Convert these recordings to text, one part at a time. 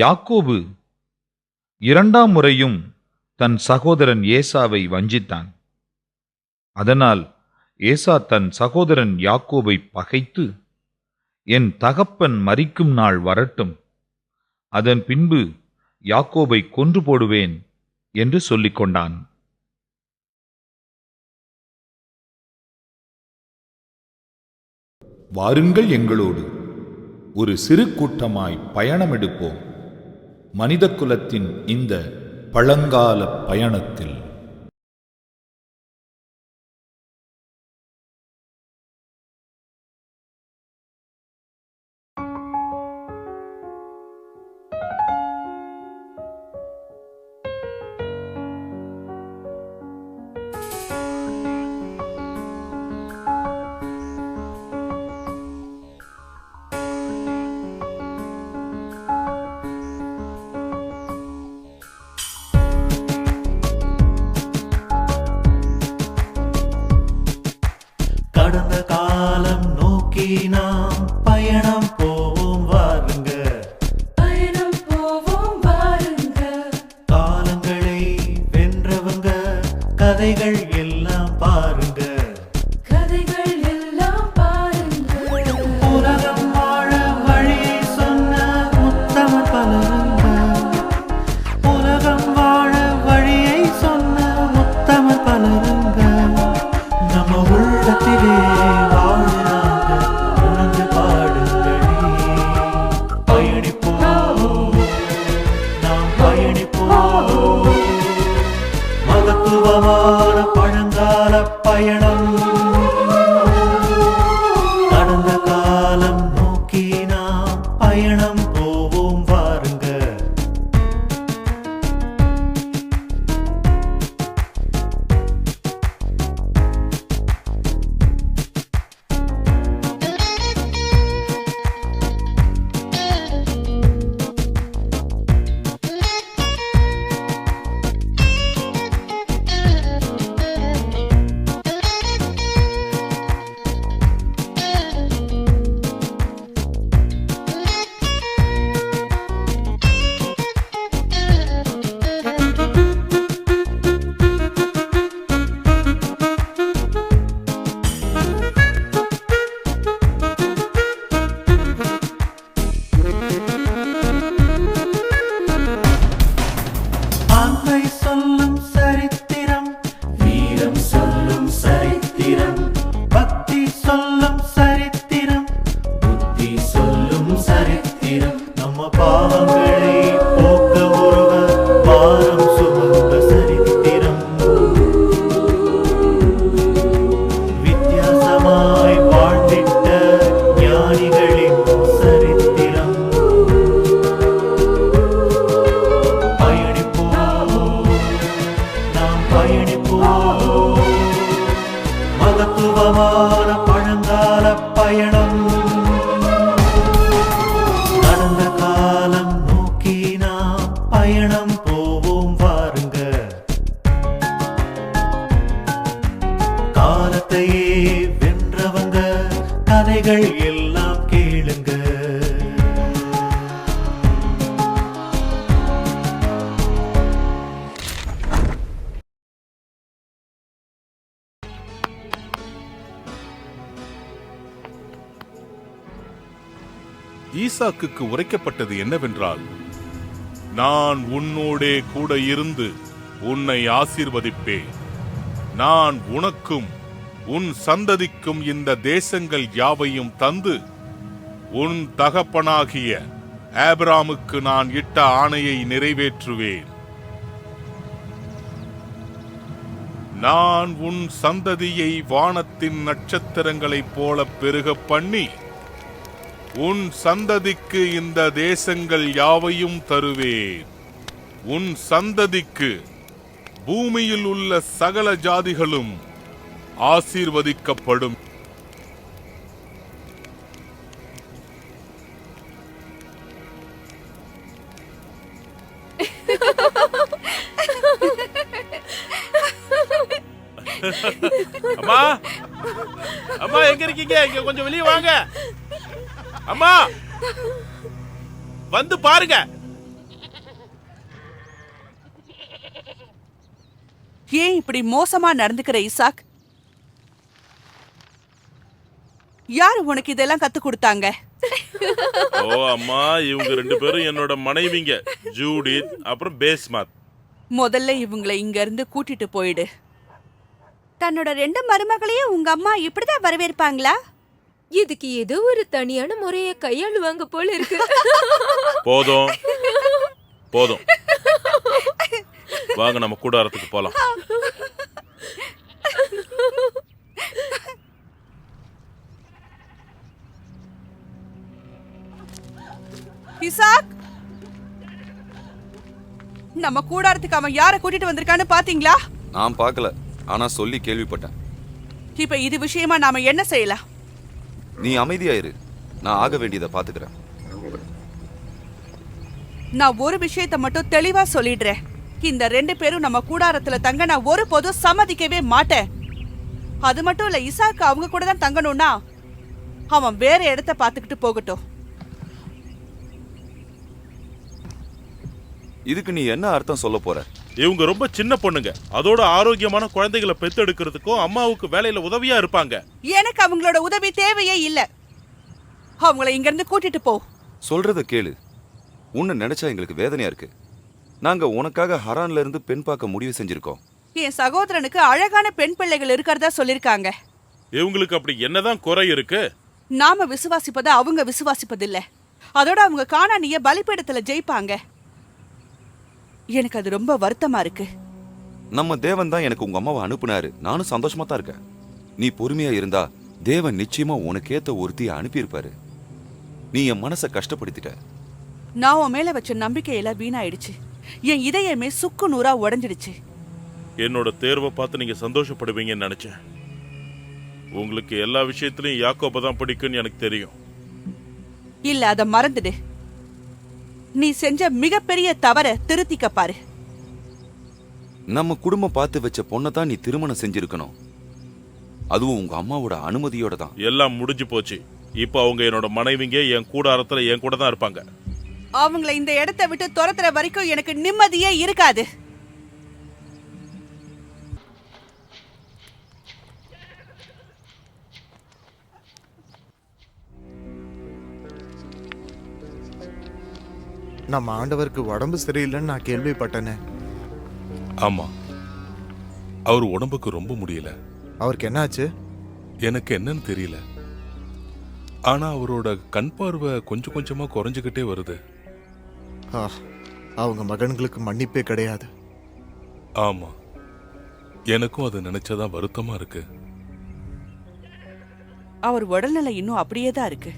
யாக்கோபு இரண்டாம் முறையும் தன் சகோதரன் ஏசாவை வஞ்சித்தான். அதனால் ஏசா தன் சகோதரன் யாக்கோபை பகைத்து, என் தகப்பன் மரிக்கும் நாள் வரட்டும், அதன் பின்பு யாக்கோபை கொன்று போடுவேன் என்று சொல்லிக் கொண்டான். வாருங்கள், எங்களோடு ஒரு சிறு கூட்டமாய் பயணமெடுப்போம் மனித குலத்தின் இந்த பழங்கால பயணத்தில். கடந்த காலம் நோக்கி நாம் பயணம் போவோம் வாருங்க, பயணம் போவோம் வாருங்க. காலங்களை வென்றவங்க கதைகள் எல்லாம் பாருங்க, கதைகள் எல்லாம் பாருங்க. உலகம் வாழ வழியை சொன்ன உத்தமர் பலருங்க, உலகம் வாழ வழியை சொன்ன உத்தமர் பலருங்க. நம்ம உள்ளத்திலே வாழ்கிறாங்க, உணர்ந்து பாடுங்களே. பயணிப்போம், நாம் பயணிப்போம், மகத்துவமான பழங்கால பயணம். கடந்த காலம் நோக்கி நாம் பயணம் போவோம் வாருங்க. அன்னை சொல்லும் சரித்திரம், வீரம் சொல்லும் சரித்திரம், பக்தி சொல்லும் சரித்திரம், புத்தி சொல்லும் சரித்திரம். நம்ம பாவங்களை போக்க ஒருவர் பாரம் சுமந்த சரித்திரம், வித்தியாசமாய் வாழ்ந்திட்ட ஞானிகளின் சரித்திரம். பயணிப்போம், மகத்துவமான பழங்கால பயணம். கடந்த காலம் நோக்கி நாம் பயணம் போவோம் வாருங்க. காலத்தையே வென்றவங்க கதைகள் எல்லாம் கேளுங்க. ஈசாக்குக்கு உரைக்கப்பட்டது என்னவென்றால், நான் உன்னோடே கூட இருந்து உன்னை ஆசீர்வதிப்பேன், நான் உனக்கும் உன் சந்ததிக்கும் இந்த தேசங்கள் யாவையும் தந்து உன் தகப்பனாகிய ஆபிரகாமுக்கு நான் இட்ட ஆணையை நிறைவேற்றுவேன். நான் உன் சந்ததியை வானத்தின் நட்சத்திரங்களைப் போல பெருகப் பண்ணி உன் சந்ததிக்கு இந்த தேசங்கள் யாவையும் தருவேன். உன் சந்ததிக்கு பூமியில் உள்ள சகல ஜாதிகளும் ஆசீர்வதிக்கப்படும். அம்மா, அம்மா எங்க இருக்கீங்க? இங்க கொஞ்சம் வெளியே வாங்க. அம்மா வந்து பாருங்க. ஏன் இப்படி மோசமா நடந்துக்கிற இசாக்? யாரு உனக்கு இதெல்லாம் கத்து கொடுத்தாங்க? ஓ அம்மா, இவங்க 2 பேரும் என்னோட மனைவிங்க, ஜூடித் அப்புறம் பேஸ்மாத். முதல்ல இவங்களை இங்க இருந்து கூட்டிட்டு போயிடு. தன்னோட 2 மருமகளையும் உங்க அம்மா இப்படிதான் வரவேற்பாங்களா? இதுக்கு ஏதோ ஒரு தனியான முறைய கையாளுவாங்க போல இருக்கு. போதும் போதும், வாங்க நம்ம கூடாரத்துக்கு போலாம். இசாக், நம்ம கூடாரத்துக்கு அவன் யார கூட்டிட்டு வந்திருக்கான்னு பாத்தீங்களா? நான் பார்க்கல, ஆனா சொல்லி கேள்விப்பட்டேன். இப்ப இது விஷயமா நாம என்ன செய்யலாம்? நீ அமைதியாயிரு, நான் ஆக வேண்டியதை பாத்துக்கிறேன். நான் ஒரு விஷயத்த மட்டும் தெளிவா சொல்லிடுறேன். இந்த 2 பேரும் நம்ம கூடாரத்துல தங்க நான் ஒருபோதும் சம்மதிக்கவே மாட்டேன். அது மட்டும் இல்ல, இசாக்கு அவங்க கூட தான் தங்கணும்னா அவன் வேற இடத்த பாத்துக்கிட்டு போகட்டும். இதுக்கு நீ என்ன அர்த்தம் சொல்ல போற? இவங்க ரொம்ப சின்ன பொண்ணுங்க, அதோட ஆரோக்கியமான குழந்தைகளை பெத்தெடுக்கிறதுக்கும் அம்மாவுக்கு வேலையில உதவியா இருப்பாங்க. எனக்கு அவங்களோட உதவி தேவையே இல்ல. அவங்கள இங்க இருந்து கூட்டிட்டு போ. சொல்றத கேளு. உன்னை நினைச்சா எங்களுக்கு வேதனையா இருக்கு. நாங்க உனக்காக ஹரான்ல இருந்து பெண் பார்க்க முடிவு செஞ்சிருக்கோம். என் சகோதரனுக்கு அழகான பெண் பிள்ளைகள் இருக்கிறதா சொல்லிருக்காங்க. இவங்களுக்கு அப்படி என்னதான் குறை இருக்கு? நாம விசுவாசிப்பத அவங்க விசுவாசிப்பதில்ல. அதோட அவங்க கானானிய பலிபீடத்துல ஜெயிப்பாங்க. எனக்கு அது ரொம்ப வருத்தமா இருக்கு. நம்ம தேவன் தான் எனக்கு உங்க அம்மாவை அனுப்புனாரு. நானும் சந்தோஷமா தான் இருக்கேன். நீ பொறுமையா இருந்தா தேவன் நிச்சயமா உனக்கேத்த ஒருத்திய அனுப்பியிருப்பாரு. நீ என் மனசை கஷ்டப்படுத்திட்ட. நான் உன் மேல வச்ச நம்பிக்கையெல்லாம் வீணாயிடுச்சு. என் இதயமே சுக்கு நூறா உடைஞ்சிடுச்சு. என்னோட தேர்வை பார்த்து நீங்க சந்தோஷப்படுவீங்கன்னு நினைச்சேன். உங்களுக்கு எல்லா விஷயத்திலயும் யாக்கோபை தான் பிடிக்கும்னு எனக்கு தெரியும். இல்ல, அத மறந்துடு. நீ செஞ்ச மிகப்பெரிய தவற திருத்திக்க பாரு. நம்ம குடும்பம் பார்த்து வச்ச பொண்ணை தான் நீ திருமணம் செஞ்சிருக்கணும். அதுவும் உங்க அம்மாவோட அனுமதியோட தான். எல்லாம் முடிஞ்சு போச்சு. இப்போ அவங்க என்னோட மனைவிங்க, என் கூடாரத்துல என் கூட தான் இருப்பாங்க. அவங்கள இந்த இடத்தை விட்டு துரத்துற வரைக்கும் எனக்கு நிம்மதியே இருக்காது. நம்ம ஆண்டவருக்கு உடம்பு சரியில்லைன்னு நான் கேள்விப்பட்டேனே. ஆமா, அவர் உடம்புக்கு ரொம்ப முடியல. அவருக்கு என்னாச்சு? எனக்கு என்னன்னு தெரியல. ஆனா அவரோட கண் பார்வை கொஞ்சம் கொஞ்சமா குறைஞ்சுக்கிட்டே வருது. அவங்க மகன்களுக்கு மன்னிப்பே கிடையாது. ஆமா, எனக்கும் அது நினைச்சதான் வருத்தமா இருக்கு. அவர் உடல்நிலை இன்னும் அப்படியே தான் இருக்கு.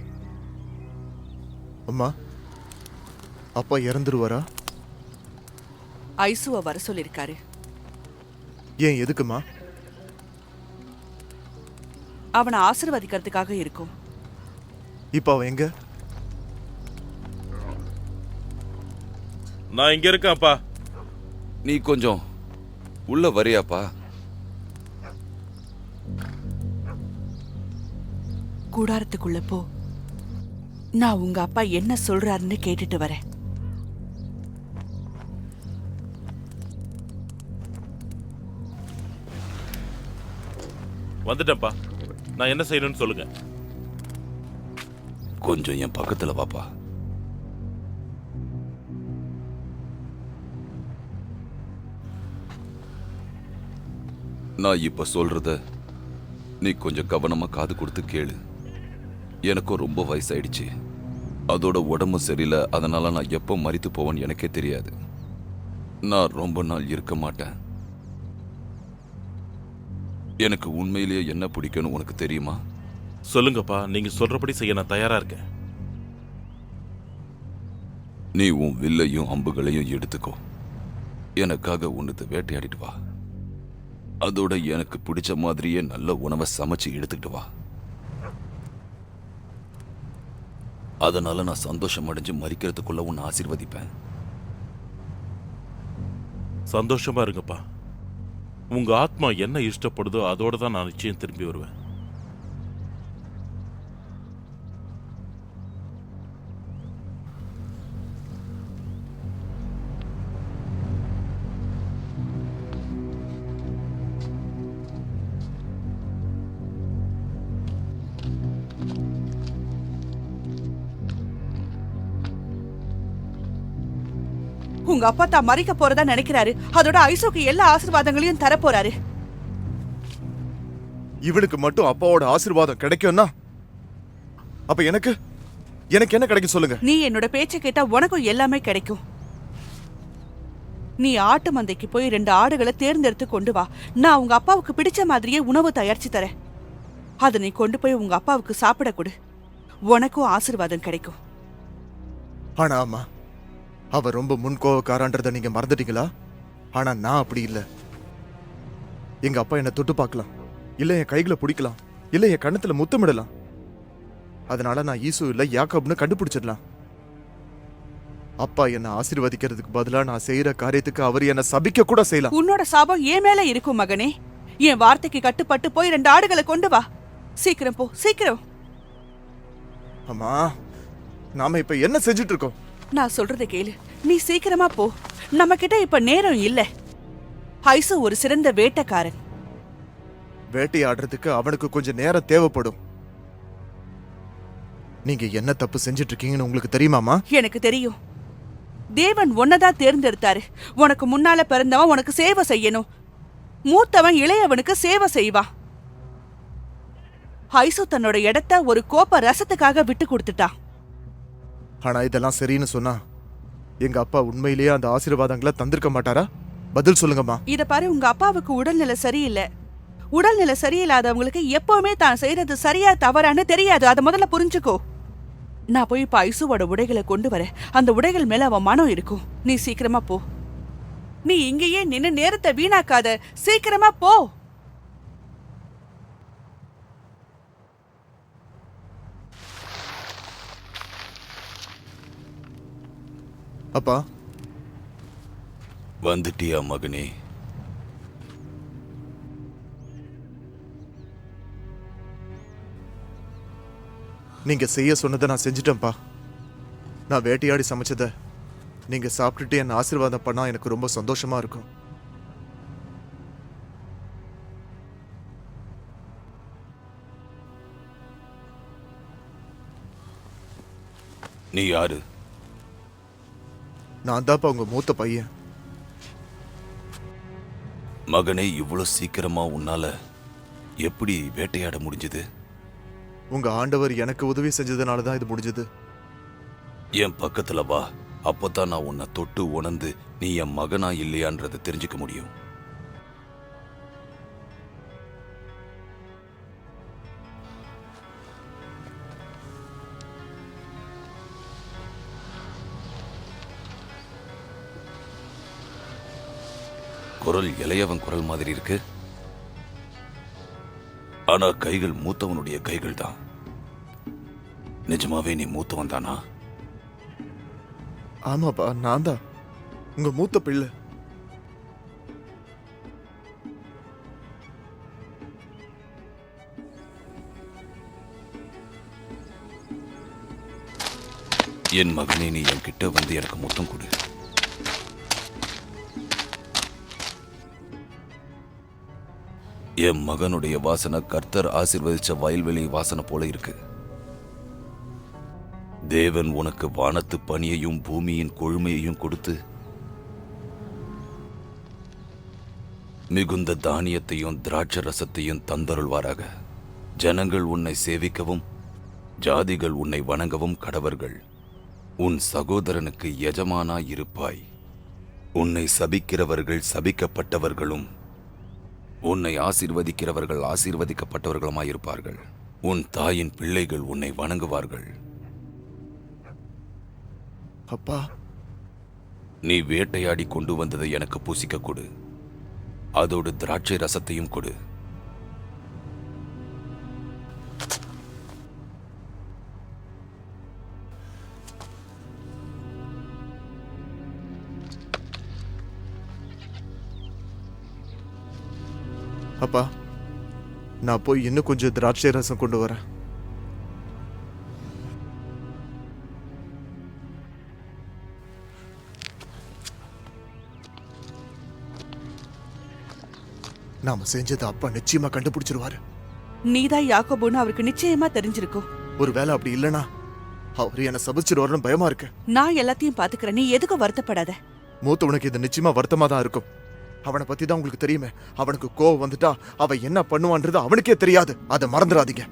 அம்மா, அப்பா இறந்துருவாரா? ஐசுவ வர சொல்லிருக்காரு. ஏன், எதுக்குமா? அவனை ஆசீர்வதிக்கிறதுக்காக இருக்கும். இப்ப அவன் எங்க? நான் இங்க இருக்கேன்ப்பா. நீ கொஞ்சம் உள்ள வரியாப்பா? கூடாரத்துக்குள்ள போ. நான் உங்க அப்பா என்ன சொல்றாருன்னு கேட்டுட்டு வரேன். வந்துட்டேன்ப்பா. நான் என்ன செய்யணும்னு சொல்லுங்க. கொஞ்சம் என் பக்கத்துல வாப்பா. நான் இப்ப சொல்றத நீ கொஞ்சம் கவனமா காது கொடுத்து கேளு. எனக்கும் ரொம்ப வயசாயிடுச்சு. அதோட உடம்பு சரியில்லை. அதனால நான் எப்போ மரித்து போவேன்னு எனக்கே தெரியாது. நான் ரொம்ப நாள் இருக்க மாட்டேன். எனக்கு உண்மையிலேயே என்ன பிடிக்கும்னு உனக்கு தெரியுமா? சொல்லுங்கப்பா, நீங்க சொல்றபடி செய்ய நான் தயாரா இருக்கேன். நீ உன் வில்லையும் அம்புகளையும் எடுத்துக்கோ. எனக்காக உன்னது வேட்டையாடிட்டு வா. அதோட எனக்கு பிடிச்ச மாதிரியே நல்ல உணவை சமைச்சு எடுத்துக்கிட்டு வா. அதனால நான் சந்தோஷம் அடைஞ்சு மரிக்கிறதுக்குள்ள உன்னை ஆசீர்வதிப்பேன். சந்தோஷமா இருங்கப்பா. உங்க ஆத்மா என்ன இஷ்டப்படுதோ அதோட தான் நான் நிச்சயம் திரும்பி வருவேன். உங்க அப்பா தான் மறிக்க போறதா நினைக்கிறாரு. அதோட ஐசோக்கு எல்லா ஆசீர்வாதங்களையும் தர போறாரு. இவனுக்கு மட்டும் அப்பாவோட ஆசீர்வாதம் கிடைக்கும்னா அப்ப எனக்கு என்ன கிடைக்கும் சொல்லுங்க? நீ என்னோட பேச்ச கேட்டா உனக்கும் எல்லாமே கிடைக்கும். நீ ஆட்டு மந்தைக்கு போய் 2 ஆடுகளை தேர்ந்தெடுத்து கொண்டு வா. நான் உங்க அப்பாவுக்கு பிடிச்ச மாதிரியே உணவு தயாரிச்சு தரேன். அதை நீ கொண்டு போய் உங்க அப்பாவுக்கு சாப்பிட கொடு. உனக்கும் ஆசீர்வாதம் கிடைக்கும். ஆனா அம்மா, அவ ரொம்ப முன்கோவக்காரன்றத நீங்க மறந்துட்டீங்களா? ஆனா நான் அப்படி இல்ல. எங்க அப்பா என்ன தொட்டு பார்க்கலாம், இல்ல என் கைகளை பிடிக்கலாம், இல்ல என் கண்ணத்துல முத்தமிடலாம். அதனால நான் ஈசு இல்ல யாக்கோப்னு கண்டுபிடிச்சிடலாம். அப்பா என்ன ஆசீர்வதிக்கிறதுக்கு பதிலா நான் செய்யற காரியத்துக்கு அவர் என்ன சபிக்க கூட செய்யலாம். உன்னோட சாபம் ஏன் மேல இருக்கும் மகனே. என் வார்த்தைக்கு கட்டுப்பட்டு போய் 2 ஆடுகளை கொண்டு வா. சீக்கிரம் போ, சீக்கிரம். அம்மா, நாம இப்ப என்ன செஞ்சுட்டு இருக்கோம்? நான் சொல்றதை கேளு. நீ சீக்கிரமா போ. நம்ம கிட்ட இப்ப நேரம் இல்ல. ஐசு ஒரு சிறந்த வேட்டைக்காரன். வேட்டையாடுறதுக்கு அவனுக்கு கொஞ்சம் நேரம் தேவைப்படும். நீங்க என்ன தப்பு செஞ்சுட்டு இருக்கீங்கன்னு உங்களுக்கு தெரியுமாமா? எனக்கு தெரியும். தேவன் உன்னதான் தேர்ந்தெடுத்தாரு. உனக்கு முன்னால பிறந்தவன் உனக்கு சேவை செய்யணும். மூத்தவன் இளையவனுக்கு சேவை செய்வான். ஐசு தன்னோட இடத்த ஒரு கோப்ப ரசத்துக்காக விட்டு கொடுத்துட்டான். ஆனா இதெல்லாம் சரின்னு சொன்னா எங்க அப்பா உண்மையிலேயே அந்த ஆசீர்வாதங்களை தந்திருக்க மாட்டாரா? பதில் சொல்லுங்கம்மா. இத பாரு, உங்க அப்பாவுக்கு உடல்நிலை சரியில்லை. உடல்நிலை சரியில்லாதவங்களுக்கு எப்பவுமே தான் செய்யறது சரியா தவறான்னு தெரியாது. அதை முதல்ல புரிஞ்சுக்கோ. நான் போய் இப்ப ஐசுவோட உடைகளை கொண்டு வரேன். அந்த உடைகள் மேல அவன் மனம் இருக்கும். நீ சீக்கிரமா போ. நீ இங்கேயே நின்னு நேரத்தை வீணாக்காத. சீக்கிரமா போ. அப்பா, வந்துட்டியா மகனே? நீங்க செய்ய சொன்னதை நான் செஞ்சுட்டேன்ப்பா. நான் வேட்டையாடி சமைச்சத நீங்க சாப்பிட்டுட்டு என்ன ஆசீர்வாதம் பண்ணா எனக்கு ரொம்ப சந்தோஷமா இருக்கும். நீ யாரு? நான் தான்ப்பா உங்க மூத்த பையன். மகனே, இவ்வளவு சீக்கிரமா உன்னால எப்படி வேட்டையாட முடிஞ்சது? உங்க ஆண்டவர் எனக்கு உதவி செஞ்சதுனால தான் இது முடிஞ்சது. என் பக்கத்துல வா. அப்பதான் நான் உன்னை தொட்டு உணர்ந்து நீ என் மகனா இல்லையான்றதை தெரிஞ்சுக்க முடியும். குரல் இளையவன் குரல் மாதிரி இருக்கு. ஆனா கைகள் மூத்தவனுடைய கைகள் தான். நிஜமாவே நீ மூத்தவன் தானா? ஆமாப்பா, நான் தான் உங்க மூத்த பிள்ளை. என் மகனே, நீ என்கிட்ட வந்து எனக்கு முத்தம் கொடு. என் மகனுடைய வாசனை கர்த்தர் ஆசீர்வதிச்ச வயல்வெளி வாசனை போல இருக்கு. தேவன் உனக்கு வானத்து பனியையும் பூமியின் கொழுமையையும் கொடுத்து மிகுந்த தானியத்தையும் திராட்சை ரசத்தையும் தந்தருள்வாராக. ஜனங்கள் உன்னை சேவிக்கவும் ஜாதிகள் உன்னை வணங்கவும் கடவர்கள். உன் சகோதரனுக்கு எஜமானாய் இருப்பாய். உன்னை சபிக்கிறவர்கள் சபிக்கப்பட்டவர்களும் உன்னை ஆசீர்வதிக்கிறவர்கள் ஆசீர்வதிக்கப்பட்டவர்களுமாயிருப்பார்கள். உன் தாயின் பிள்ளைகள் உன்னை வணங்குவார்கள். அப்பா, நீ வேட்டையாடி கொண்டு வந்ததை எனக்கு பூசிக்க கொடு. அதோடு திராட்சை ரசத்தையும் கொடு. அப்பா, நான் போய் இன்னும் கொஞ்சம் திராட்சை ரசம் கொண்டு வரேன். நாம செஞ்சது அப்பா நிச்சயமா கண்டுபிடிச்சிருவாரு. நீதான் யாக்கோபுன்னு அவருக்கு நிச்சயமா தெரிஞ்சிருக்கும். ஒருவேளை அப்படி இல்லனா அவரு என்ன சபிச்சிருவாருன்னு பயமா இருக்கு. நான் எல்லாத்தையும் பாத்துக்கிறேன். நீ எதுக்கும் வருத்தப்படாத. மூத்தவனுக்கு இது நிச்சயமா வருத்தமா தான் இருக்கும். அவனை பத்தி தான் உங்களுக்கு தெரியுமே. அவனுக்கு கோவம் வந்துட்டா அவன் என்ன பண்ணுவான்றது அவனுக்கே தெரியாது. அதை மறந்துடாதீங்க.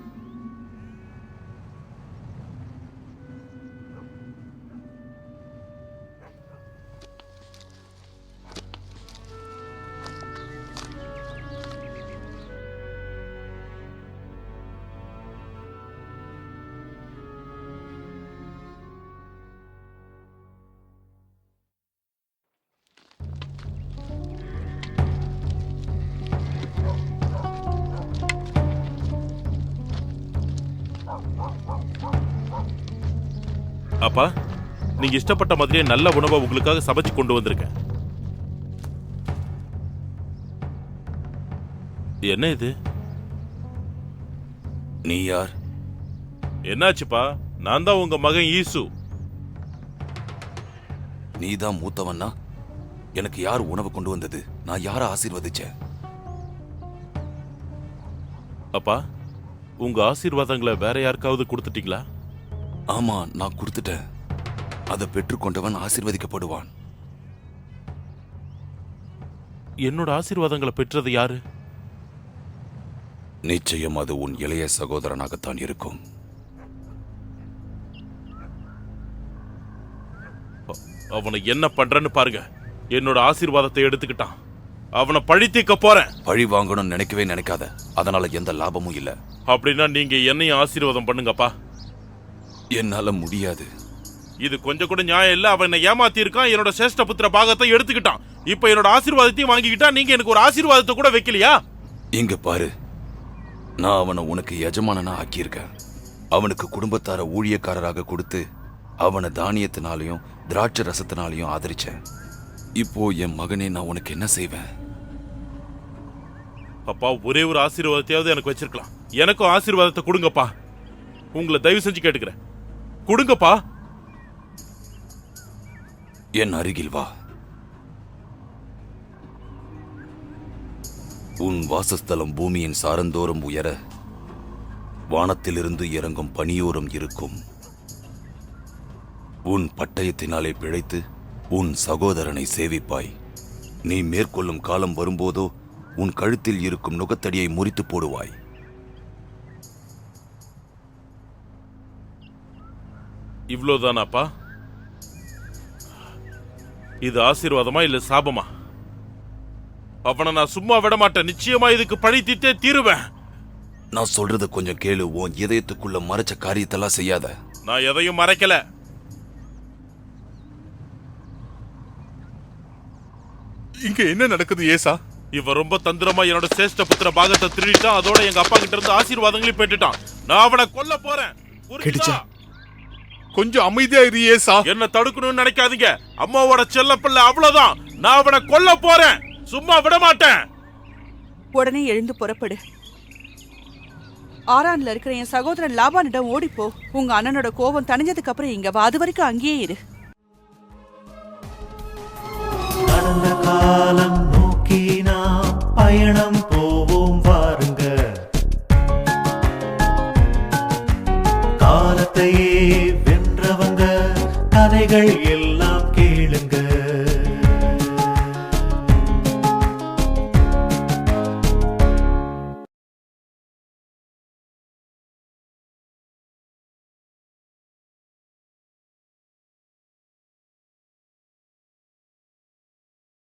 அப்பா, நீங்க இஷ்டப்பட்ட மாதிரியே நல்ல உணவை உங்களுக்காக சமைச்சு கொண்டு வந்திருக்கேன். என்ன இது? நீ யார்? என்னாச்சுப்பா? நான் தான் உங்க மகன் ஈசு. நீ தான் மூத்தவன்னா? எனக்கு யார் உணவு கொண்டு வந்தது? நான் யாரை ஆசீர்வதிச்சேன்? அப்பா, உங்க ஆசீர்வாதங்களை வேற யாருக்காவது கொடுத்துட்டீங்களா? ஆமா, நான் கொடுத்துட்டேன். அதை பெற்றுக்கொண்டவன் ஆசீர்வதிக்கப்படுவான். என்னோட ஆசீர்வாதங்களை பெற்றது யாரு? நிச்சயம் அது உன் இளைய சகோதரனாகத்தான் இருக்கும். அவனை என்ன பண்றன்னு பாருங்க. என்னோட ஆசீர்வாதத்தை எடுத்துக்கிட்டான். அவனை பழி தீர்க்க போறேன். பழி வாங்கணும்னு நினைக்கவே நினைக்காத. அதனால எந்த லாபமும் இல்ல. அப்படின்னா நீங்க என்னையும் ஆசீர்வாதம் பண்ணுங்கப்பா. என்னால முடியாது. இது கொஞ்சம் கூட நியாயம் இல்ல. அவன் என்னை ஏமாத்தி இருக்கான். என்னோட சேஷ்ட புத்திர பாகத்தை எடுத்துக்கிட்டான். இப்ப என்னோட ஆசீர்வாதத்தையும் வாங்கிக்கிட்டா. நீங்க எனக்கு ஒரு ஆசீர்வாதத்தை கூட வைக்கலையா? இங்க பாரு, நான் அவனை உனக்கு எஜமானனா ஆக்கியிருக்கேன். அவனுக்கு குடும்பத்தார ஊழியக்காரராக கொடுத்து அவனை தானியத்தினாலையும் திராட்சை ரசத்தினாலையும் ஆதரிச்சேன். இப்போ என் மகனே, நான் உனக்கு என்ன செய்வேன்? அப்பா, ஒரே ஒரு ஆசீர்வாதத்தையாவது எனக்கு வச்சிருக்கலாம். எனக்கும் ஆசீர்வாதத்தை கொடுங்கப்பா. உங்களை தயவு செஞ்சு கேட்டுக்கிறேன், கொடுங்கப்பா. என் அருகில் வா. உன் வாசஸ்தலம் பூமியின் சாரந்தோறும் உயர, வானத்திலிருந்து இறங்கும் பனியோரம் இருக்கும். உன் பட்டயத்தினாலே பிழைத்து உன் சகோதரனை சேவிப்பாய். நீ மேற்கொள்ளும் காலம் வரும்போதோ உன் கழுத்தில் இருக்கும் நுகத்தடியை முறித்து போடுவாய். இவ்வளவுதானாப்பா? இது ஆசீர்வாதமா இல்ல சாபமா? அவனை நான் சும்மா விட மாட்டேன். நிச்சயமா இதுக்கு பழி தீர்த்தே தீருவேன். நான் சொல்றத கொஞ்சம் கேளு. உன் இதயத்துக்குள்ள மறைச்ச காரியத்தெல்லாம் செய்யாத. நான் எதையும் மறைக்கல. இங்க என்ன நடக்குது ஏசா? இவன் ரொம்ப தந்திரமா என்னோட சேஷ்ட புத்திர பாகத்தை திருடிட்டான். அதோட எங்க அப்பா கிட்ட இருந்து ஆசீர்வாதங்களையும் பெற்றுட்டான். நான் அவனை கொல்ல போறேன். கிடைச்சா? கொஞ்சம் அமைதியா இரு ஏசா. என்ன தடுக்கணும்னு நினைக்காதீங்க. அம்மாவோட செல்ல பிள்ளை, அவ்வளவுதான். நான் அவனை கொல்ல போறேன். சும்மா விட மாட்டேன். உடனே எழுந்து புறப்படு. ஆரான்ல இருக்கிற என் சகோதரன் லாபானிடம் ஓடிப்போ. உங்க அண்ணனோட கோபம் தணிஞ்சதுக்கு அப்புறம் இங்க வா. அது வரைக்கும் அங்கேயே இரு. கடந்த காலம் நோக்கி நாம் பயணம் போவோம் வாருங்க. காலத்தையே வென்றவங்க கதைகள் எல்லாம்